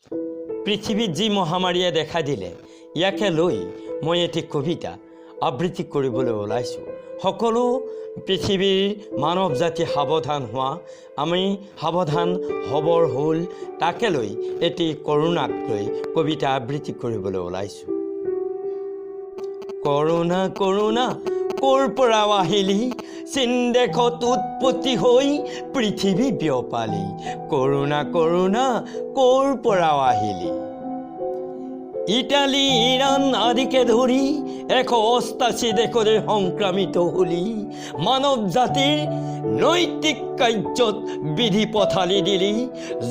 পৃথিৱীত যি মহামাৰীয়ে দেখা দিলে ইয়াকে লৈ মই এটি কবিতা আবৃত্তি কৰিবলৈ ওলাইছোঁ। সকলো পৃথিৱীৰ মানৱ জাতি সাৱধান হোৱা, আমি সাৱধান হ'বৰ হ'ল, তাকে লৈ এটি কৰোণাক লৈ কবিতা আবৃত্তি কৰিবলৈ ওলাইছোঁ। কৰোণা কৰোণা ক'ৰ পৰা আহিলি, চীন দেশত উৎপত্তি হৈ পৃথিৱী বিয়পালি। কৰোণা কৰোণা ক'ৰ পৰা আহিলি। ইটালী ইৰাণ আদিকে ধৰি 188 দেশৰে সংক্ৰামিত হলি। মানৱ জাতিৰ নৈতিক কাৰ্যত বিধি পথালি দিলি,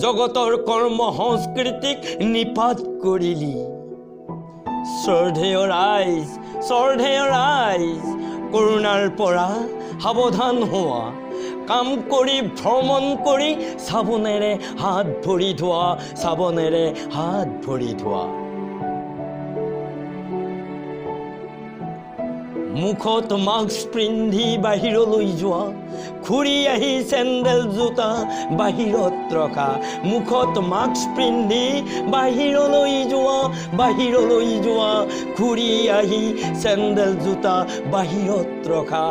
জগতৰ কৰ্ম সংস্কৃতিক নিপাত কৰিলি। শ্ৰদ্ধেয় ৰাইজ, কৰোণাৰ পৰা সাৱধান হোৱা, কাম কৰি ভ্ৰমণ কৰি চাবোনেৰে হাত ভৰি ধোৱা, মুখত মাস্ক পিন্ধি বাহিৰলৈ যোৱা, ঘূৰি আহি চেণ্ডেল জোতা বাহিৰত ৰখা। মুখত মাস্ক পিন্ধি বাহিৰলৈ যোৱা, ঘূৰি আহি চেণ্ডেল জোতা বাহিৰত ৰখা।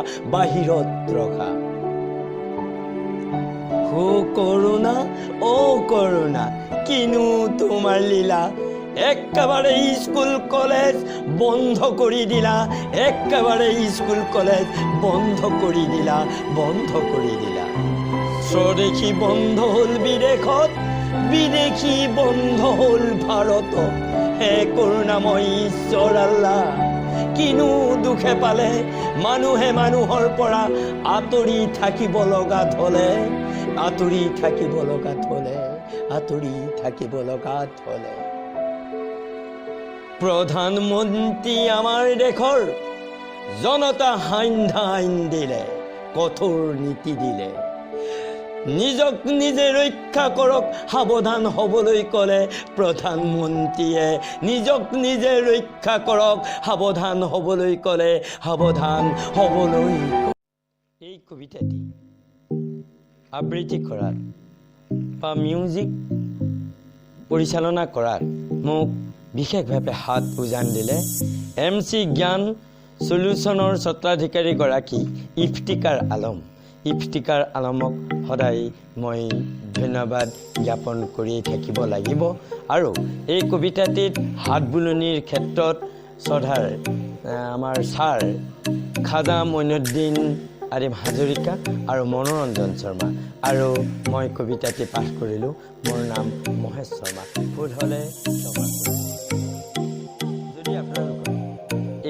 কৰোণা কিনো তোমাৰ লীলা, একেবাৰে স্কুল কলেজ বন্ধ কৰি দিলা, স্বদেশী বন্ধ হ'ল বিদেশত, বিদেশী বন্ধ হ'ল ভাৰত। হে কৰোণাময় ঈশ্বৰ আল্লাহ, কিনো দুখে পালে মানুহে মানুহৰ পৰা আঁতৰি থাকিব লগাত হ'লে। প্ৰধানমন্ত্ৰী আমাৰ দেশৰ জনতা আইন দিলে, কঠোৰ নীতি দিলে। নিজক নিজে ৰক্ষা কৰক, সাৱধান হ'বলৈ ক'লে প্ৰধানমন্ত্ৰীয়ে। নিজক নিজে ৰক্ষা কৰক, সাৱধান হ'বলৈ ক'লে। এই কবিতাটি আবৃত্তি কৰাত বা মিউজিক পৰিচালনা কৰাত মোক বিশেষভাৱে হাত উজান দিলে MC জ্ঞান সলিউশ্যনৰ স্বত্বাধিকাৰীগৰাকী ইফতিকাৰ আলমক সদায় মই ধন্যবাদ জ্ঞাপন কৰি থাকিব লাগিব। আৰু এই কবিতাটিত হাত বুলনিৰ ক্ষেত্ৰত শ্ৰদ্ধাৰ আমাৰ ছাৰ খাজা মইনুদ্দিন আদিম হাজৰিকা আৰু মনোৰঞ্জন শৰ্মা, আৰু মই কবিতাটি পাঠ কৰিলোঁ। মোৰ নাম মহেশ শৰ্মা। ভুল হ'লে ক্ষমা কৰিব। যদি আপোনালোকৰ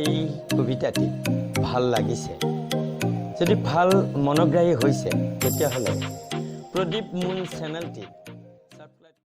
এই কবিতাটি ভাল লাগিছে, যদি ভাল মনোগ্ৰাহী হৈছে, তেতিয়াহ'লে প্ৰদীপ মুন চেনেলটি